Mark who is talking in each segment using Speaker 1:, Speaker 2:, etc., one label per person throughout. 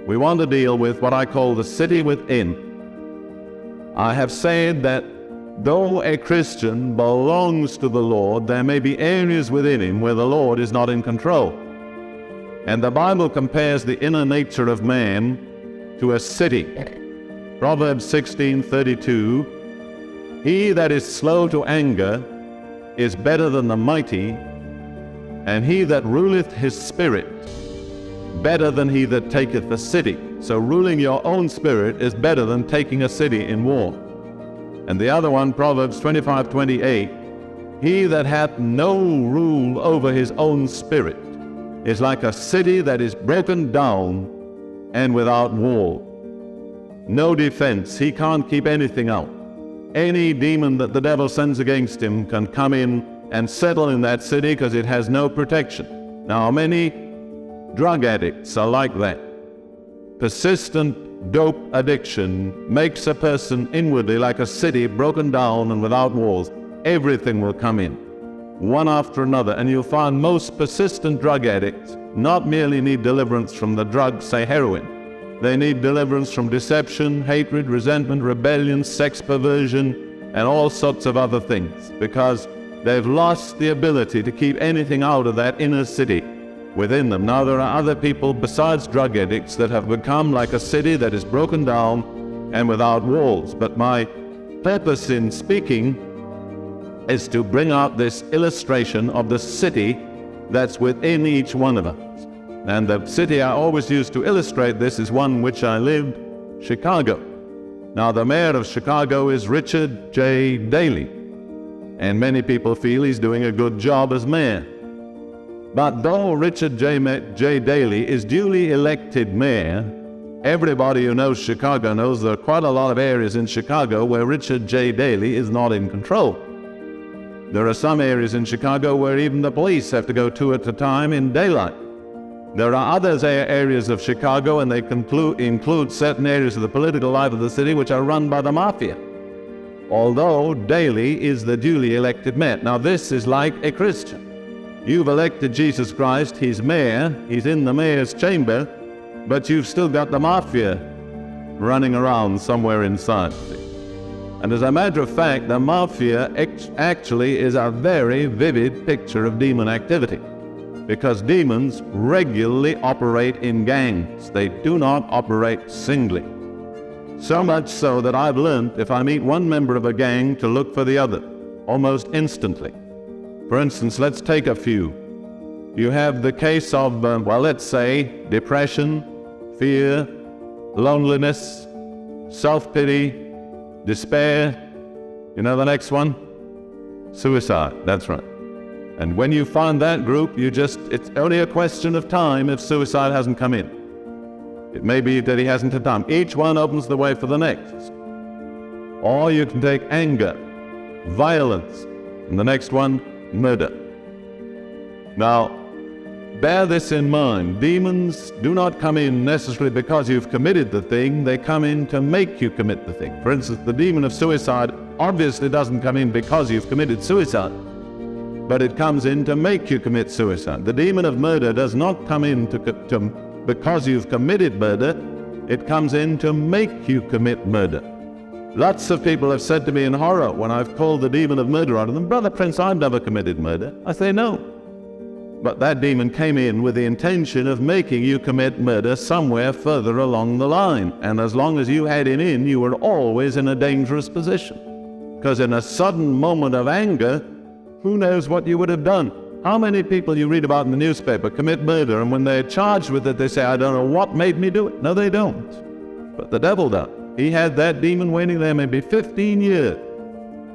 Speaker 1: We want to deal with what I call the city within. I have said that though a Christian belongs to the Lord, there may be areas within him where the Lord is not in control. And the Bible compares the inner nature of man to a city. Proverbs 16:32, "He that is slow to anger is better than the mighty, and he that ruleth his spirit better than he that taketh a city." So ruling your own spirit is better than taking a city in war. And the other one, Proverbs 25:28, "He that hath no rule over his own spirit is like a city that is broken down and without wall." No defense. He can't keep anything out. Any demon that the devil sends against him can come in and settle in that city because it has no protection. Now, many drug addicts are like that. Persistent dope addiction makes a person inwardly like a city broken down and without walls. Everything will come in, one after another, and you'll find most persistent drug addicts not merely need deliverance from the drug, say heroin. They need deliverance from deception, hatred, resentment, rebellion, sex perversion, and all sorts of other things, because they've lost the ability to keep anything out of that inner city within them. Now, there are other people besides drug addicts that have become like a city that is broken down and without walls. But my purpose in speaking is to bring out this illustration of the city that's within each one of us. And the city I always use to illustrate this is one which I lived, Chicago. Now, the mayor of Chicago is Richard J. Daley, and many people feel he's doing a good job as mayor. But though Richard J. Daley is duly elected mayor, everybody who knows Chicago knows there are quite a lot of areas in Chicago where Richard J. Daley is not in control. There are some areas in Chicago where even the police have to go two at a time in daylight. There are other areas of Chicago, and they include certain areas of the political life of the city which are run by the mafia, although Daley is the duly elected mayor. Now, this is like a Christian. You've elected Jesus Christ, he's mayor, he's in the mayor's chamber, but you've still got the mafia running around somewhere inside. And as a matter of fact, the mafia actually is a very vivid picture of demon activity, because demons regularly operate in gangs. They do not operate singly. So much so that I've learned, if I meet one member of a gang, to look for the other, almost instantly. For instance, let's take a few. You have the case of, let's say, depression, fear, loneliness, self-pity, despair. You know the next one? Suicide, that's right. And when you find that group, it's only a question of time if suicide hasn't come in. It may be that he hasn't had time. Each one opens the way for the next. Or you can take anger, violence, and the next one, murder. Now, bear this in mind. Demons do not come in necessarily because you've committed the thing. They come in to make you commit the thing. For instance, the demon of suicide obviously doesn't come in because you've committed suicide, but it comes in to make you commit suicide. The demon of murder does not come in because you've committed murder. It comes in to make you commit murder. Lots of people have said to me in horror when I've called the demon of murder out of them, "Brother Prince, I've never committed murder." I say, no. But that demon came in with the intention of making you commit murder somewhere further along the line. And as long as you had it in, you were always in a dangerous position. Because in a sudden moment of anger, who knows what you would have done? How many people you read about in the newspaper commit murder, and when they're charged with it, they say, "I don't know what made me do it." No, they don't. But the devil does. He had that demon waiting there maybe 15 years,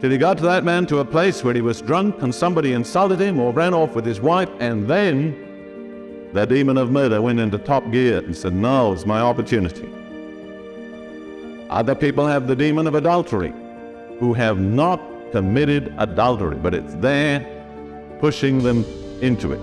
Speaker 1: till he got to that man to a place where he was drunk and somebody insulted him or ran off with his wife, and then the demon of murder went into top gear and said, "Now's my opportunity." Other people have the demon of adultery, who have not committed adultery, but it's there pushing them into it.